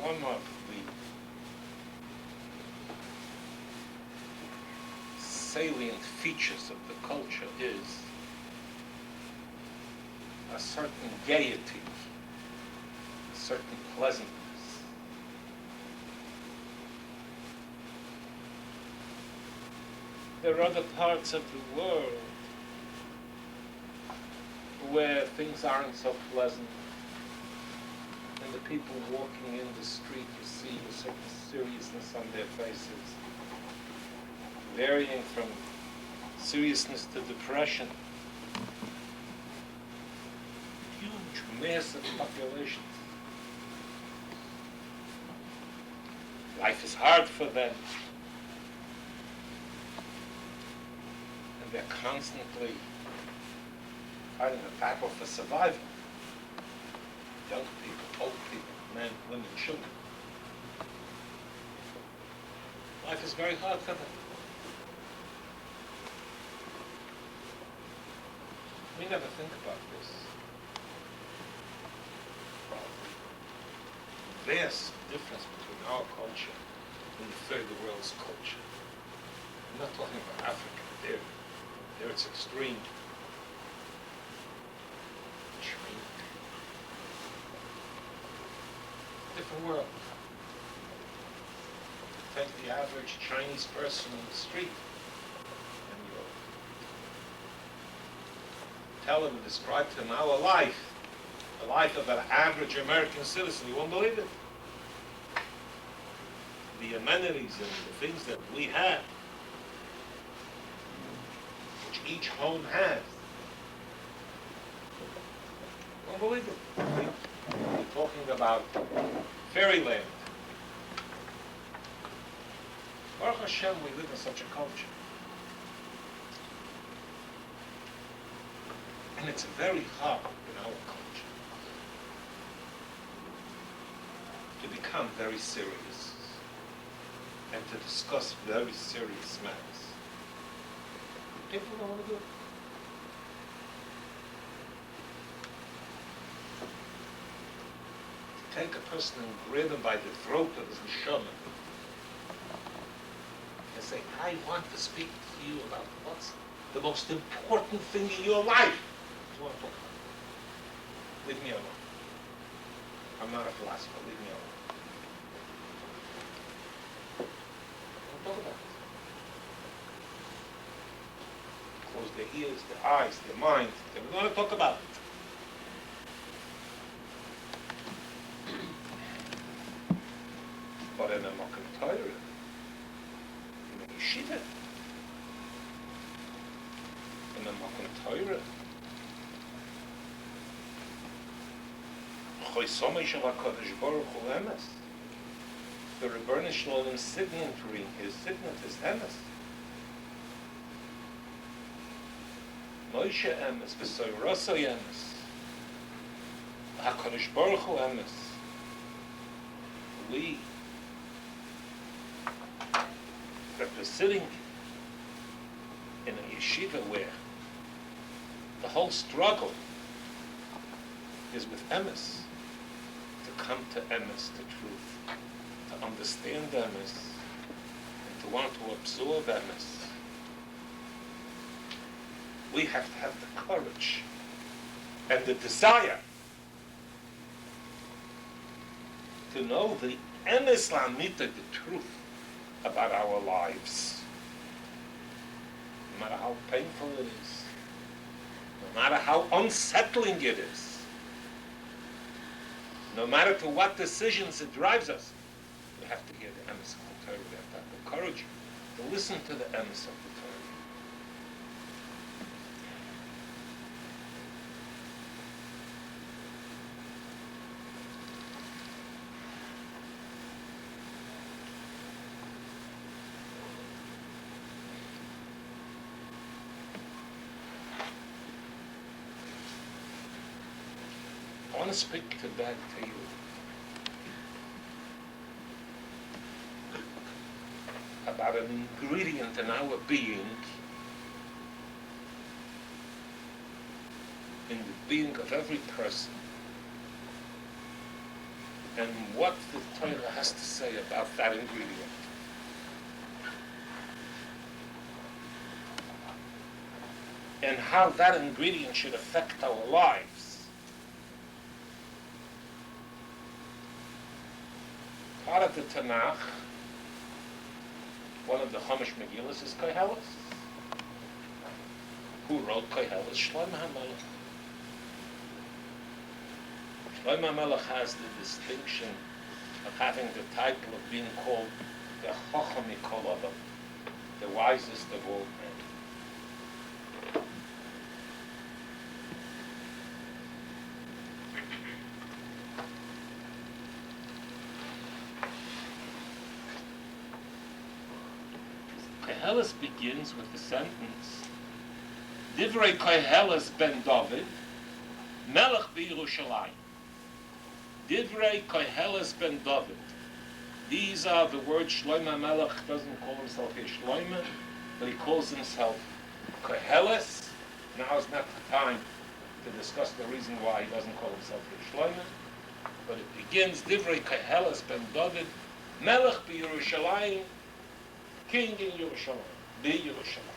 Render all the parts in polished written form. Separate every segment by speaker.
Speaker 1: one of the salient features of the culture is a certain gaiety, a certain pleasantness. There are other parts of the world where things aren't so pleasant, and the people walking in the street, you see a certain seriousness on their faces, varying from seriousness to depression. Huge, massive populations. Life is hard for them. And they're constantly fighting a battle for survival. Young people, old people, men, women, children. Life is very hard for them. We never think about this. Vast difference between our culture and the third world's culture. I'm not talking about Africa. There it's extreme. Different world. Take the average Chinese person on the street and you tell him, describe to him our life, the life of an average American citizen. You won't believe it. The amenities and the things that we have, which each home has. You won't believe it. We're talking about fairyland. Baruch Hashem, we live in such a culture. And it's very hard in our culture to become very serious and to discuss very serious matters. People don't want to do it. Take a person and grab him by the throat of his neshama and say, I want to speak to you about what's the most important thing in your life. What do you want to talk about? Leave me alone. I'm not a philosopher. Leave me alone. Don't talk about it. Close their ears, their eyes, their mind. They don't want to talk about it. But in a Makom Torah, in a yeshiva, in a Makom Torah, the Rebbeinu Shalom signatory, his signet is emes. Moshe emes, v'soyrosoi emes, HaKadosh Baruch Hu emes. We that we're sitting in a yeshiva where the whole struggle is with emes, to come to emes, the truth, to understand emes, and to want to absorb emes. We have to have the courage and the desire to know the emes la'amita, the truth about our lives. No matter how painful it is, no matter how unsettling it is, no matter to what decisions it drives us, we have to hear the emes of the Torah. We have to have the courage to listen to the emes of the Torah. I want to speak back to you about an ingredient in our being, in the being of every person, and what the Torah has to say about that ingredient. And how that ingredient should affect our lives. Part of the Tanakh, one of the Chumash Megillas is Koheles. Who wrote Koheles? Shlomo HaMelech. Shlomo HaMelech has the distinction of having the title of being called the Chacham Mikol Adam, the wisest of all men. Koheles begins with the sentence, Divrei Koheles ben David, Melech b'Yerushalayim. Divrei Koheles ben David. These are the words Shlomo Melech doesn't call himself here Shlomo, but he calls himself Koheles. Now is not the time to discuss the reason why he doesn't call himself here Shlomo, but it begins, Divrei Koheles ben David, Melech b'Yerushalayim, King in Yerushalayim, b'Yerushalayim.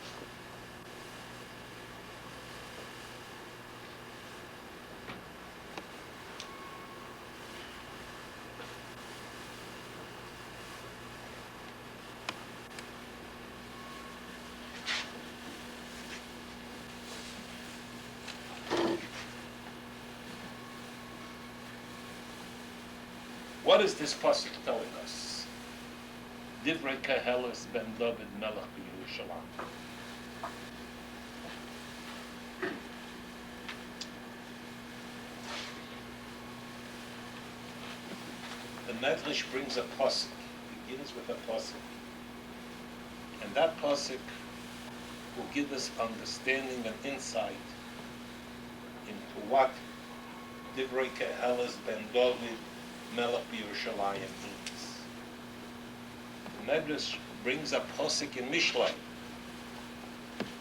Speaker 1: What is this pasuk telling us? Divrei Koheles ben David Melech b'Yerushalayim. The Medrash brings a pasuk, begins with a pasuk, and that pasuk will give us understanding and insight into what Divrei Koheles ben David Melech b'Yerushalayim means. The Medrash brings a posik in Mishlei.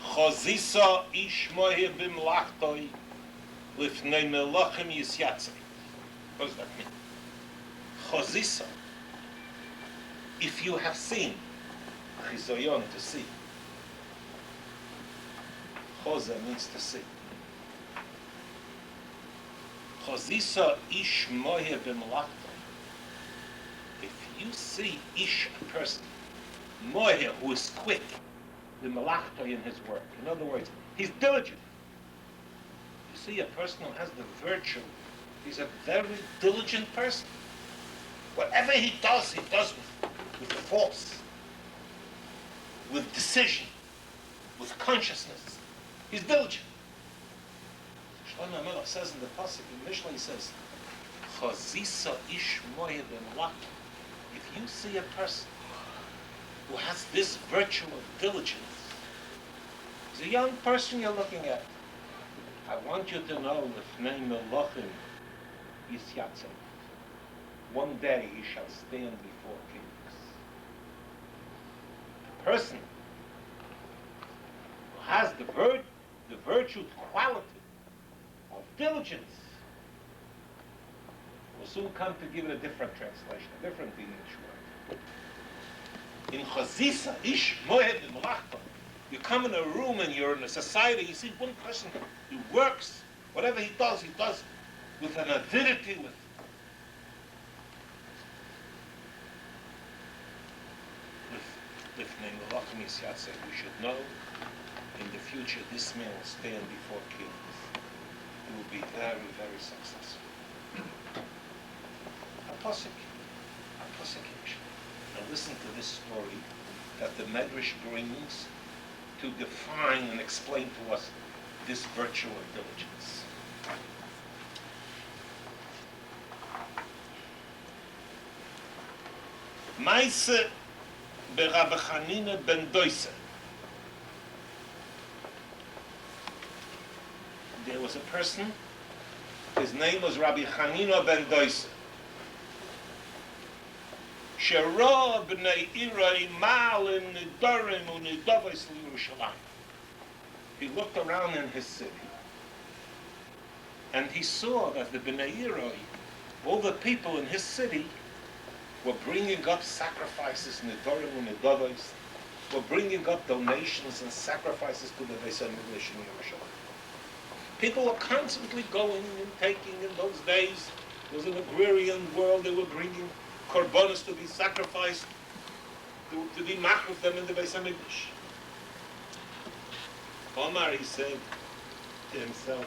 Speaker 1: Chazisa ish mohe b'mlachtoi lifnei melachim yisyatzei. What does that mean? Chazisa. If you have seen, chizoyon, to see. Choza means to see. Chazisa ish mohe b'mlachtoi. If you see ish, a person, mohe, who is quick, b'mlachtoi, in his work. In other words, he's diligent. You see a person who has the virtue, he's a very diligent person. Whatever he does with force, with decision, with consciousness. He's diligent. Shlomo HaMelech says in the pasuk in Mishlei, he says, Chazisa ish moed b'mlachtoi. If you see a person who has this virtue of diligence, he's a young person you're looking at. I want you to know, lifnei melachim yisyatzei. One day he shall stand before kings. A person who has the virtue, quality of diligence will soon come to give it a different translation, a different English word. In Chazisa, ish moed b'mlachtoi, you come in a room and you're in a society, you see one person who works, whatever he does with an avidity, with we should know in the future this man will stand before kings. He will be very, very successful. A pasuk. Now listen to this story that the Medrash brings to define and explain to us this virtue of diligence. Maise Rabbi Chanina ben Doisa. There was a person, his name was Rabbi Chanina ben Doisa. Shor bnei ma'alim nidarim u'nidavos l'Yerushalayim. He looked around in his city, and he saw that the bnei all the people in his city were bringing up sacrifices, nedorim and nedovos, were bringing up donations and sacrifices to the Beis HaMikdash in Yerushalayim. People were constantly going and taking in those days. It was an agrarian world. They were bringing korbanos to be sacrificed, to be machruf them in the Beis HaMikdash. Omar, he said to himself,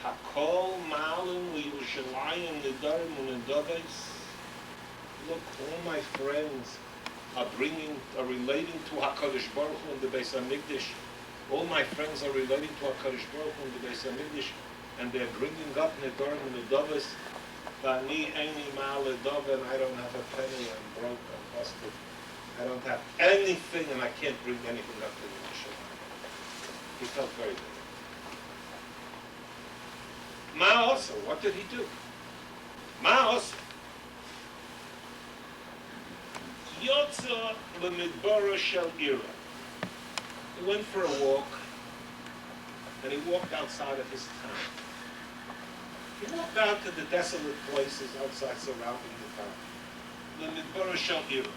Speaker 1: Hakol ma'alin liYerushalayim nedarim u'nedovos. Look, all my friends are relating to HaKadosh Baruch Hu in the Beis HaMikdash. All my friends are relating to HaKadosh Baruch Hu in the Beis HaMikdash, and they're bringing up nedarim u'nedovos. V'ani eini ma'al ledov, and I don't have a penny. I'm broke. I'm busted. I don't have anything, and I can't bring anything up to the Yerushalayim. He felt very good. Ma also, what did he do? Ma also. Yotza lemidbara shel ira. He went for a walk, and he walked outside of his town. He walked out to the desolate places outside surrounding the town. Lemidbara shel ira.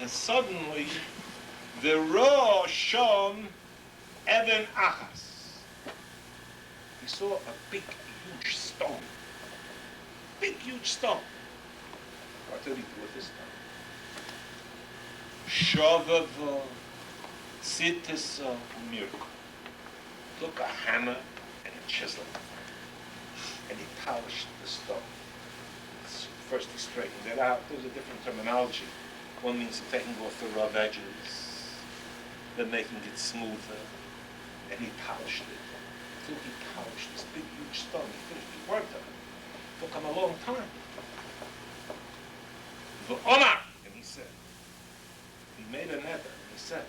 Speaker 1: And suddenly, the Ra Shom Eben Achas. He saw a big, huge stone. Big, huge stone. What did he do with this stone? Shovava Tzitesa Umirko. Took a hammer and a chisel, and he polished the stone. First he straightened it out. There's a different terminology. One means taking off the rough edges, then making it smoother, and he polished it. Until he polished this big, huge stone. He finished his work on it. Took him a long time. V'omar, and he said, he made a nether, and he said,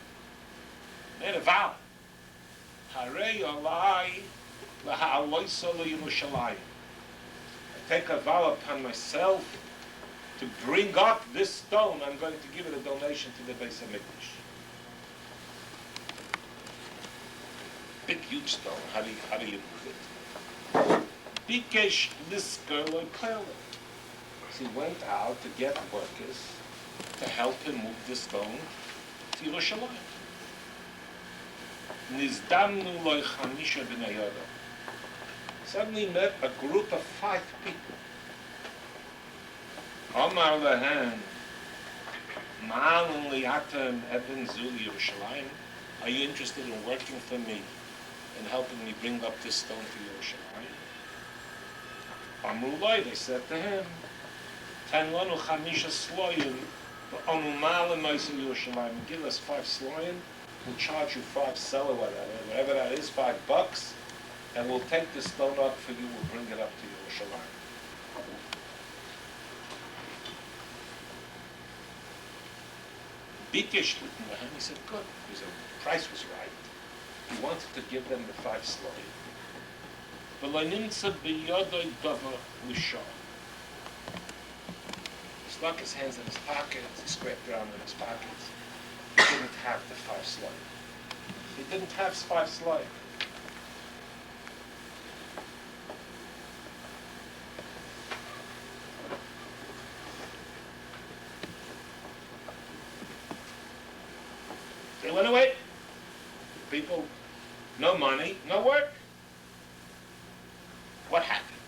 Speaker 1: made a vow. Harei alai laha'aloisa leYerushalayim. I take a vow upon myself to bring up this stone. I'm going to give it a donation to the Beis HaMikdash. Big, huge stone. How do you move it? Bikesh lisker lo pele. So he went out to get workers to help him move the stone to Yerushalayim. Nizdamnu lo chamisha bnei. Suddenly met a group of 5 people. Omar lehem, ma'alin liatem eben zu Yerushalayim. Are you interested in working for me and helping me bring up this stone to Yerushalayim? Amru lo, they said to him, Ten lanu chamisha sloyim, v'onu ma'alin noisen Yerushalayim. Give us 5 sloyim, we'll charge you 5 selah, whatever that is, $5, and we'll take the stone up for you, we'll bring it up to Yerushalayim. Bikesh l'tnuhem, he said, good, because the price was right. He wanted to give them the 5 sloyim. V'lo nimtza b'yodoi davar l'shah. He stuck his hands in his pockets, he scraped around in his pockets. He didn't have the 5 sloyim. He didn't have 5 sloyim. They went away. People, no money, no work. What happened?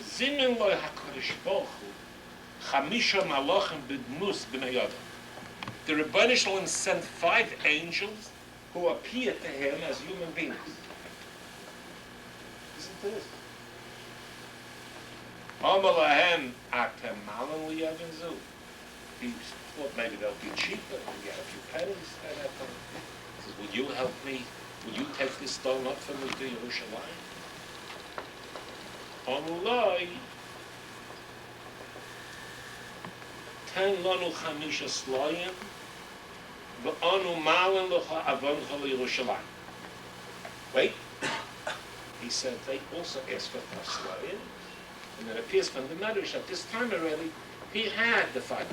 Speaker 1: Zimin lo HaKadosh Baruch Hu, chamisha malachim b'dmus bnei Adam. The Rebbeinu Shalom sent 5 angels who appeared to him as human beings. Listen to this. Amar lahem atem malin liyavin zu. He thought maybe they'll be cheaper, we get a few pennies at that time. He says, will you help me? Will you take this stone up for me to Yerushalayim? Amulai, ten lanu chamisha sloyim, v'anu malin l'cha avoncha l'Yerushalayim. Wait, he said they also asked for sloyim, and it appears from the Medrash at this time already, he had the $5.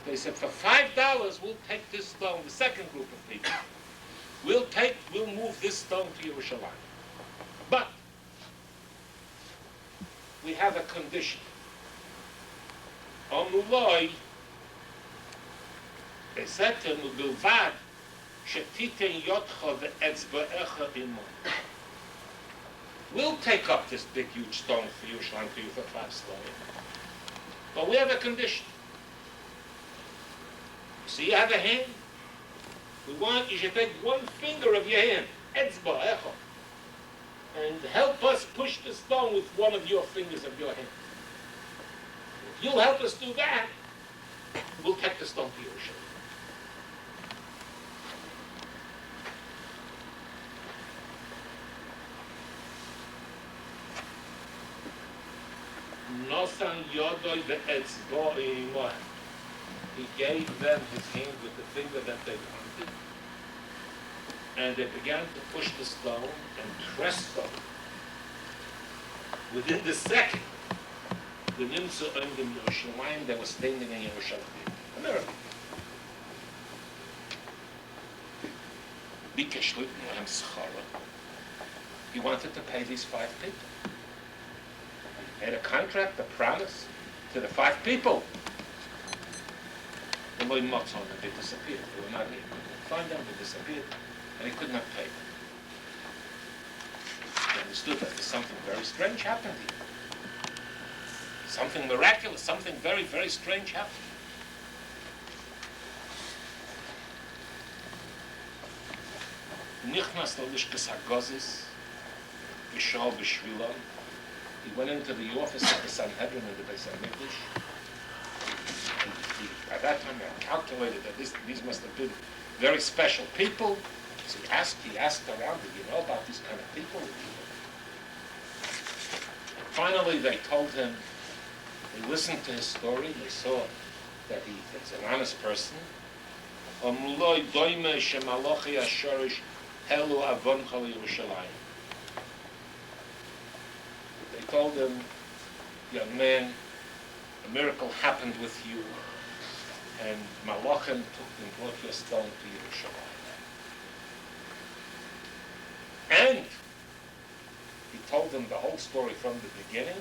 Speaker 1: They said, for $5, we'll take this stone, the second group of people. We'll move this stone to Yerushalayim. But, we have a condition. Omuloi, they said to him, Bilvad, shetiten yotcha ve'etzba'echa imo. We'll take up this big, huge stone for Yerushalayim for you for 5 stones. But we have a condition. So you have a hand. We want you should take one finger of your hand, etzba, echo, and help us push the stone with one of your fingers of your hand. If you'll help us do that, we'll take the stone to Yerushalayim. Nosan yodoi ve'etzba. He gave them his hand with the finger that they wanted, and they began to push the stone, and presto, within the second, the Nimtzu owned in Yerushalayim, they were standing in Yerushalayim. A miracle. He wanted to pay these 5 people. He had a contract, a promise to the 5 people. And they disappeared. They were not here. He couldn't find them, they disappeared, and he could not pay them. He understood that there's something very strange happened here. Something miraculous, something very, very strange happened. Nichnas lelishkas hagozis, b'shal b'shvilon. He went into the office of the Sanhedrin in the Beis HaMikdash. By that time, I calculated that these must have been very special people. So he asked around, did you know about these kind of people? Finally, they told him, they listened to his story, they saw that he's an honest person. They told him, young man, a miracle happened with you, and Malachim took and brought your stone to Yerushalayim. And he told them the whole story from the beginning,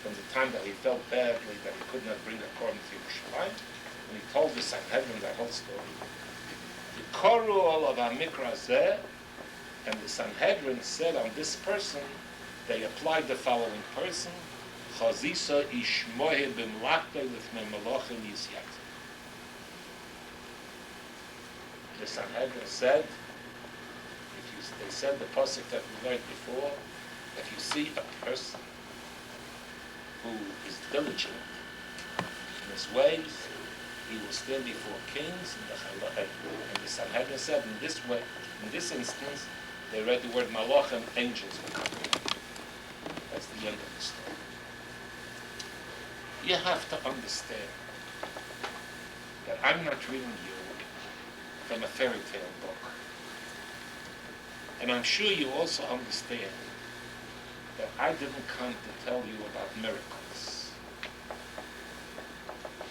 Speaker 1: from the time that he felt badly that he could not bring a korban to Yerushalayim, and he told the Sanhedrin that whole story. The Korul of HaMikra Zeh, and the Sanhedrin said on this person, they applied the following person, Chazisa ishmohe b'mlakta l'fnei malachim yisyat. The Sanhedrin said, they said the pasuk that we learned before, if you see a person who is diligent in his ways, he will stand before kings. And the Sanhedrin said, in this way, in this instance, they read the word malachim, angels will come. That's the end of the story. You have to understand that I'm not reading you from a fairy tale book. And I'm sure you also understand that I didn't come to tell you about miracles.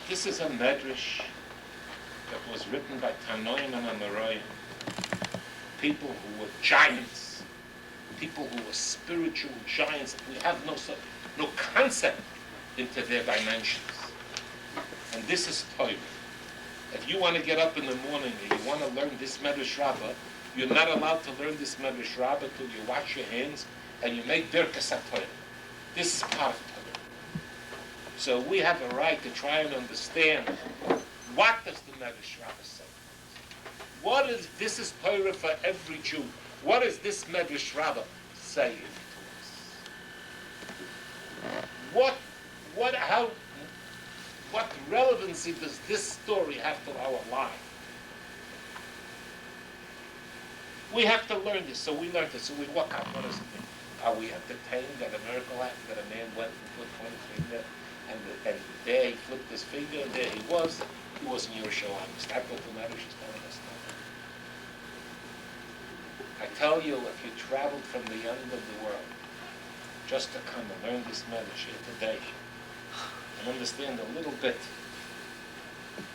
Speaker 1: This is a medrash that was written by Tanoim and Amoraim, people who were giants, people who were spiritual giants. We have no concept into their dimensions. And this is Torah. If you want to get up in the morning and you want to learn this Medrash Rabbah, you're not allowed to learn this Medrash Rabbah till you wash your hands and you make Birkas HaTorah. This is part of Torah. So we have a right to try and understand, what does the Medrash Rabbah say? This is Torah for every Jew. What is this Medrash Rabbah saying to us? What relevancy does this story have to our life? We have to learn this, so we learned it. So we walk out. What does it mean? Are we entertained that a miracle happened, that a man went and put one finger, and there he flipped his finger, and there he was in Yerushalayim. Is that what the Medrash is telling us now? I tell you, if you traveled from the end of the world just to come and learn this Medrash here today, and understand a little bit,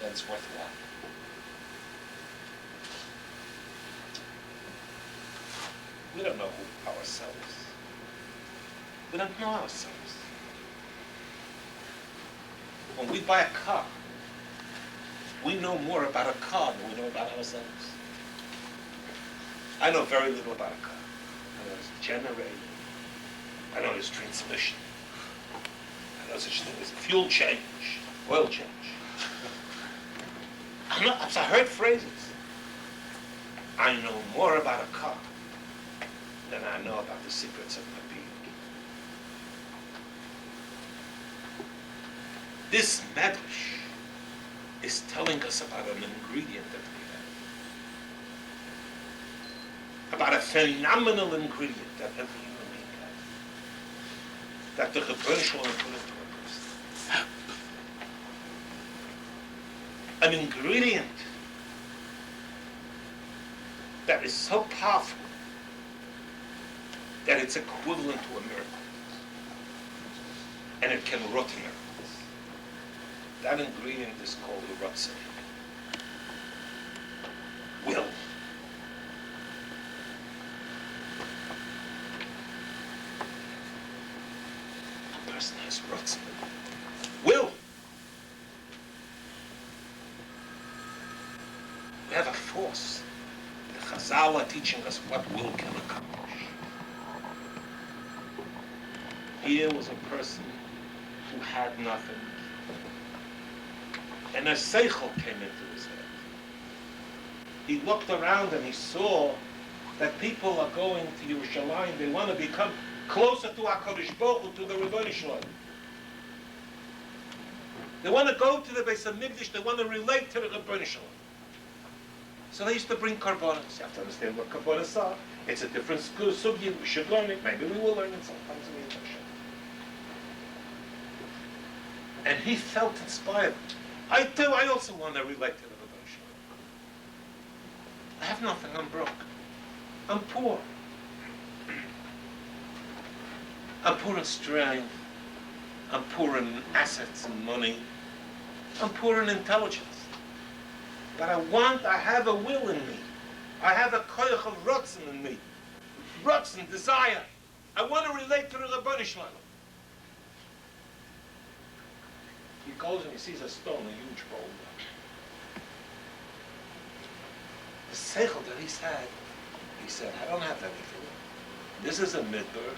Speaker 1: that's worthwhile. We don't know who ourselves. We don't know ourselves. When we buy a car, we know more about a car than we know about ourselves. I know very little about a car. I know its generator. I know its transmission. I know such thing as fuel change, oil change. I've heard phrases. I know more about a car than I know about the secrets of my being. This medrash is telling us about an ingredient that we have. About a phenomenal ingredient that every human being has. That the Rebbeinu Shalom put into a person. An ingredient that is so powerful that it's equivalent to a miracle. And it can rot miracles. That ingredient is called the Ratzon. Will. A person has Ratzon. Will. We have a force. The Chazal are teaching us what will can accomplish. Here was a person who had nothing. And a seichel came into his head. He looked around and he saw that people are going to Yerushalayim. They want to become closer to HaKadosh Baruch Hu, to the Rebbeinu Shalom. They want to go to the Beis HaMikdash. They want to relate to the Rebbeinu Shalom. So they used to bring karbonos. You have to understand what karbonos are. It's a different sugya. We should learn it. Maybe we will learn it sometimes in the Yeshiva. And he felt inspired. I also want to relate to the Rebbeinu Shalom. I have nothing. I'm broke. I'm poor. I'm poor in strength. I'm poor in assets and money. I'm poor in intelligence. But I have a will in me. I have a koyach of Ratzon in me. Ratzon, desire. I want to relate to the Rebbeinu Shalom. He goes and he sees a stone, a huge boulder. The seichel that he said, I don't have anything. This is a midbar.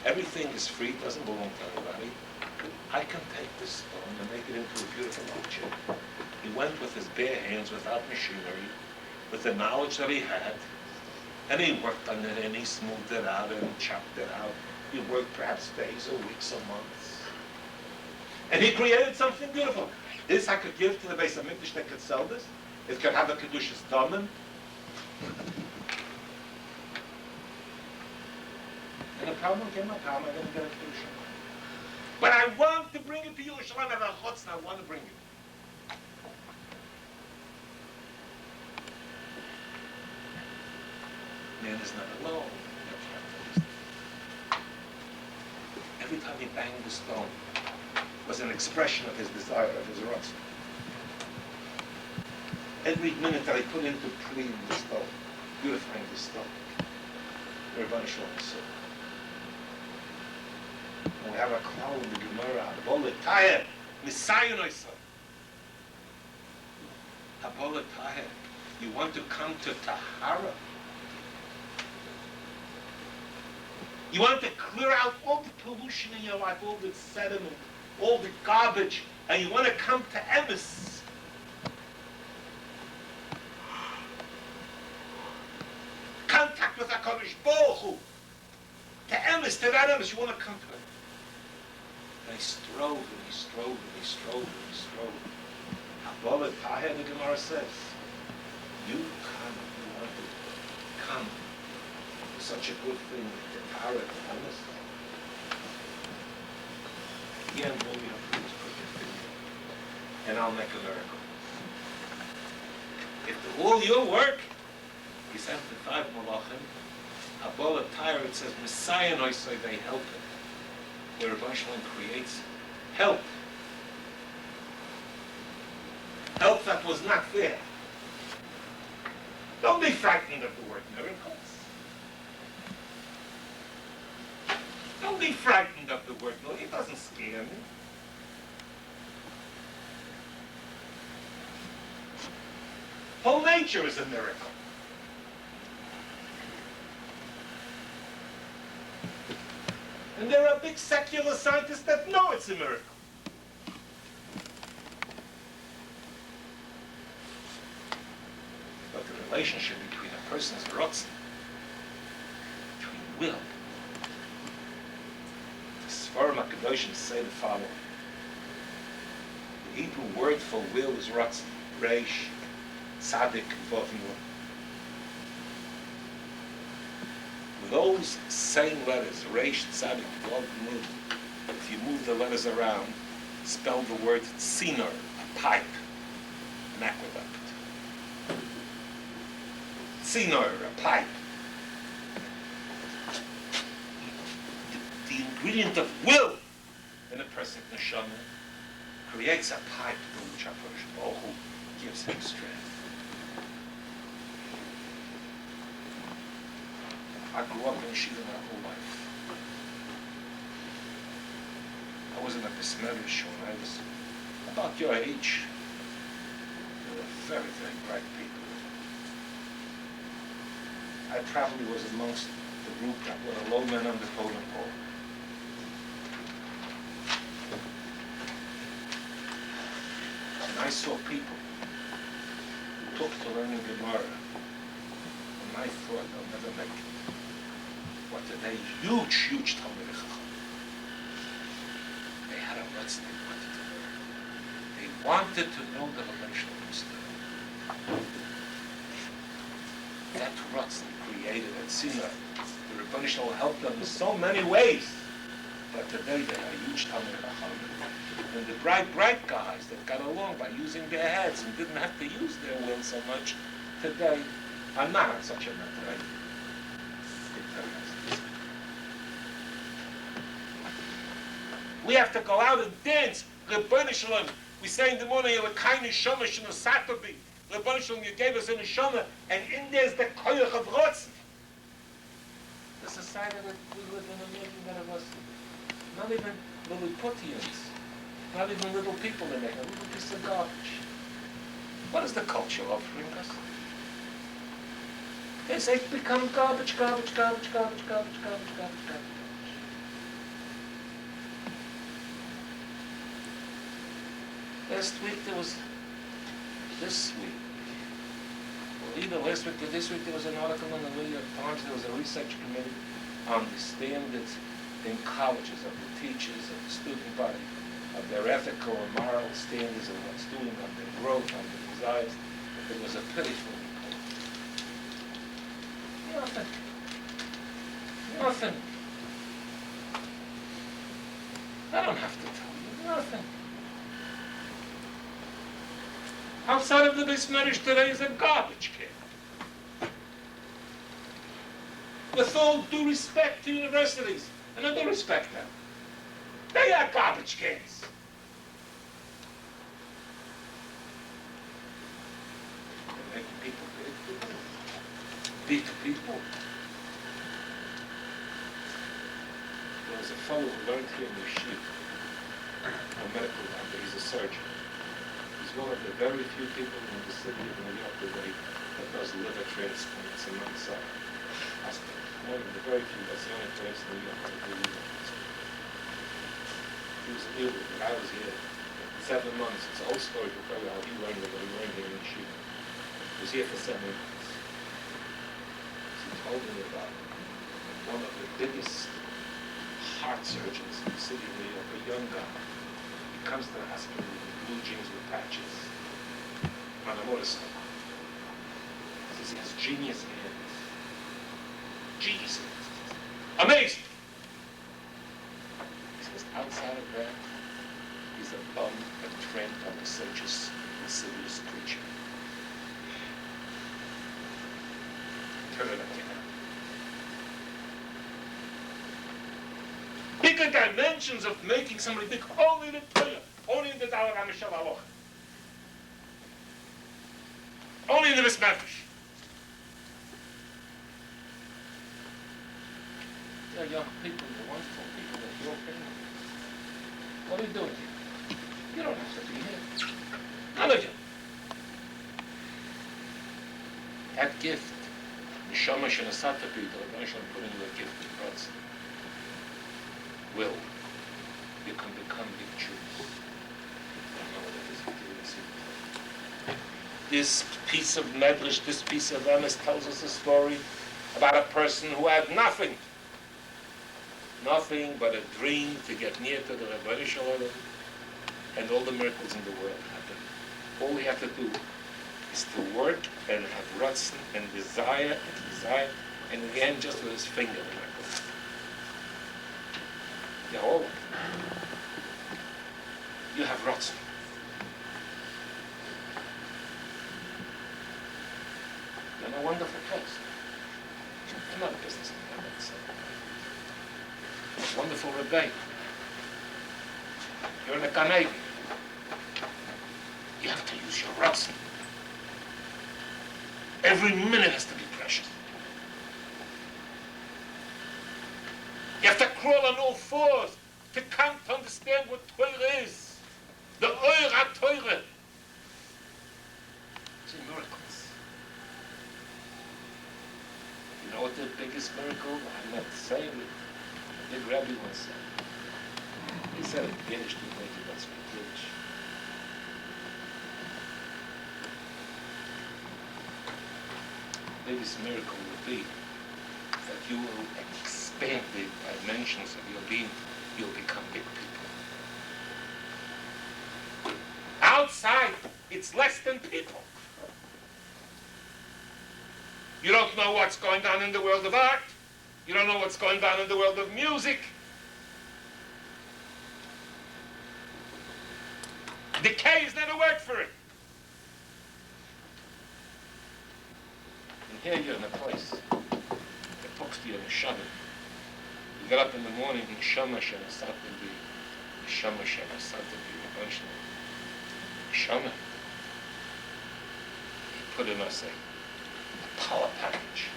Speaker 1: Everything is free, doesn't belong to anybody. I can take this stone and make it into a beautiful object. He went with his bare hands, without machinery, with the knowledge that he had, and he worked on it, and he smoothed it out and chopped it out. He worked perhaps days or weeks or months. And he created something beautiful. This I could give to the Beis HaMikdash that could sell this. It could have a Kedushas Damen. And the problem came up, how am I going to get it to Yerushalayim? But I want to bring it to Yerushalayim. I have a chutz, and I want to bring it. Man is not alone. Every time he banged the stone, was an expression of his desire, of his Ratzon. Every minute that I put into cleaning the stone, beautifying the stone, the Rebbeinu Shalom said. And we have a cloud in the Gemara, Abolet Taher, Misayon Oisah. Abolet Taher, you want to come to Tahara. You want to clear out all the pollution in your life, all the sediment, all the garbage, and you want to come to emes. Contact with HaKadosh Baruch Hu. To emes, to that emes, you want to come to it. And he strove, and he strove, and he strove, and he strove. Abolet Taher, the Gemara says, you want to come to such a good thing, to Tahara, to emes. Again, all you have to do is put your finger, and I'll make a miracle. If all your work is sent to 5 malachim, Abolet Taher, it says, Messiah Noisai, they help it. Where Rabbi Shlomo creates help. Help that was not there. Don't be frightened of the word miracles. Don't be be frightened of the word no. It doesn't scare me. Whole nature is a miracle. And there are big secular scientists that know it's a miracle. But the relationship between a person's Ratzon, between will, the Sfarim HaKadoshim say the following. The Hebrew word for will is Ratzon, Reish, Tzadik, Vav, Nun. Those same letters, Reish, Tzadik, Vav, Nun, if you move the letters around, spell the word Tzinor, a pipe, an aqueduct. Tzinor, a pipe. The ingredient of will in a person's neshama creates a pipe through which HaKadosh Baruch Hu gives him strength. I grew up in yeshiva my whole life. I was in a bnei when I was about your age. There were very, very bright people. I probably was amongst the group that were the low men on the totem pole. And I saw people who took to learning Gemara, and I thought they'll never make it. But today, huge Talmidei Chacham. They had a Ratzon they wanted to learn. They wanted to know the relational wisdom. That Ratzon created at Sinai. The Rebbeinu Shalom helped them in so many ways. But today they are huge Talmidei Chacham. And the bright guys that got along by using their heads and didn't have to use their will so much, today are not on such a matter, right? We have to go out and dance. Rebbeinu Shalom, we say in the morning, you were kind of shomish in a Saturday. Rebbeinu Shalom, you gave us in a shoma, and in there's the koyach of Ratzon. The society that we live in, that of us, not even Lilliputians, not even little people in there, a little piece of garbage. What is the culture offering us? They say become garbage. Last week there was, this week, well either last week or this week there was an article in the New York Times, there was a research committee on the standards in colleges of the teachers, of the student body, of their ethical and moral standards and what's doing on their growth, on their desires. It was a pitiful report. Nothing. I don't have to tell you, nothing. Outside of the bnei today is a garbage can. With all due respect to universities, and I do respect them, they are garbage cans. They're making people beat people. There was a fellow who learned here in yeshiva, a medical doctor, he's a surgeon. He's one of the very few people in the city of New York today that does liver transplants in Mount Sinai Hospital. One of the very few, that's the only place in New York that do liver transplants. He was ill when I was here. 7 months. It's an old story to tell you how he learned what he learned here in yeshiva. He was here for 7 months. He told me about one of the biggest heart surgeons in the city of New York, a young guy. He comes to the hospital with blue jeans with patches on a motorcycle. He says he has genius hands. Genius hands. Amazing! He says outside of that, he's a bum, a tramp, a misogynist, insidious creature. Turn it up, you know. Bigger dimensions of making somebody big, only the Torah, only in the Davar HaMishal Haloch. Only in the bnei. They're young people, they're wonderful people, they're your family. What are you doing here? You don't have to be here. None of you. That gift, Neshama Shenasata Pi, the Rabbi Shlomo putting you a gift in Ratzon, will. You can become big Jews. I don't know what it is if you see it. This piece of Medrash, this piece of Emes tells us a story about a person who had nothing but a dream to get near to the Rabbi Shlomo, and all the miracles in the world happen. All we have to do is to work and have Ratzon and desire, and again, just with his finger, the miracle. Yeah, all of it. You have Ratzon. You're in a wonderful place. You're not a businessman. Wonderful Rebbe. You're in a Gan Eden. You have to use your Ratzon. Every minute has to be precious. You have to crawl on all fours to come to understand what Torah is. The Oir HaTorah. It's a miracles. You know what the biggest miracle? I'm not saying it. The big Rabbi once said. He said it in Yiddish to make it not speak Yiddish. The biggest miracle will be that you will expand the dimensions of your being. You'll become big people. Outside, it's less than people. You don't know what's going on in the world of art. You don't know what's going on in the world of music. Decay is not a word for it. And here you're in a place that talks to you in a neshama. You get up in the morning, neshama shenasata bi, neshama shenasata bi, neshama. He put in us a power package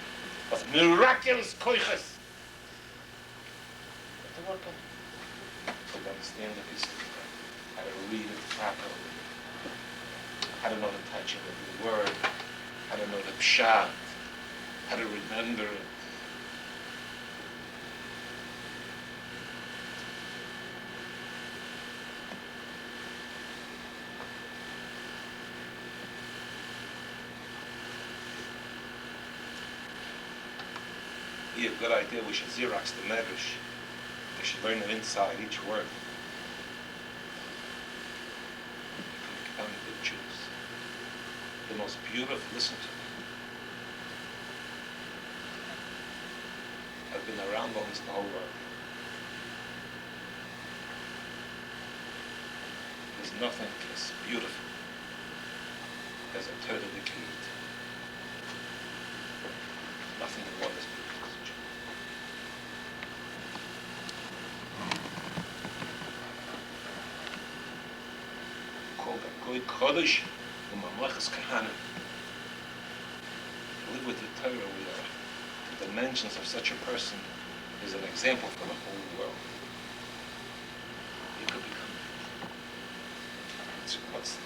Speaker 1: of miraculous koiches. To work on. To understand the piece of it, how to read it properly, how to know the touch of every word, how to know the pshat, how to remember it. Be a good idea. We should Xerox the Medrash. We should learn it inside each word. You can become good Jews. The most beautiful. Listen to me. I've been around almost the whole world. There's nothing as beautiful as a Torah Dekid. Nothing in the world is beautiful. Kodesh u'mamlechas kahanim. Live with the Torah. We are the dimensions of such a person is an example for the whole world. You could become. It's Ratzon.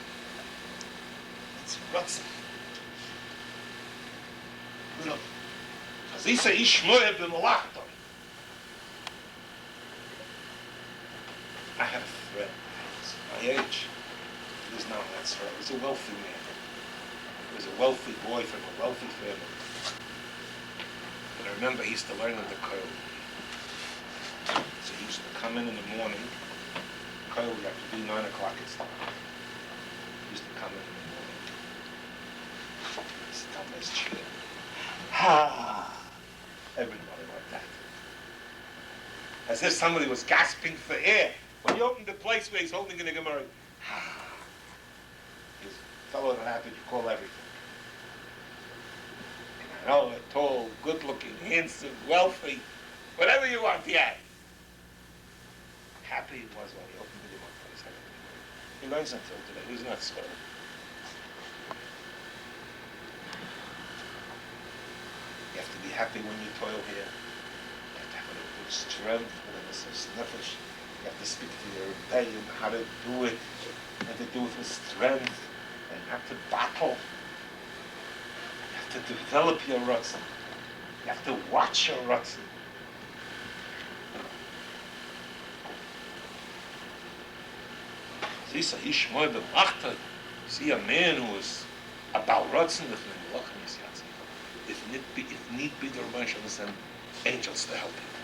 Speaker 1: It's Ratzon. Look, Azisa Ishmoev b'malachto. I had a friend, my age. He was now in that story. He was a wealthy man. He was a wealthy boy from a wealthy family. And I remember he used to learn in the koil. So he used to come in the morning. Koil would have to be 9 o'clock at start. He used to come in the morning. Sit on his chair. Ha! Everybody like that. As if somebody was gasping for air. When you open the place where he's holding in the Gemara, his fellow that happened, you call everything. And I know, tall, good-looking, handsome, wealthy, whatever you want, yeah. Happy he was when he opened the Gemara. He learns until today. Who's not swearing? You have to be happy when you toil here. You have to have a good
Speaker 2: strength within the Mesiras Nefesh. You have to speak to your Rebbe and how to do it, and to do it with strength, and you have to battle. You have to develop your Ratzon. You have to watch your Ratzon.
Speaker 1: See a man who is about Ratzon, if need be, the Rabbi Shlomo send angels to help him.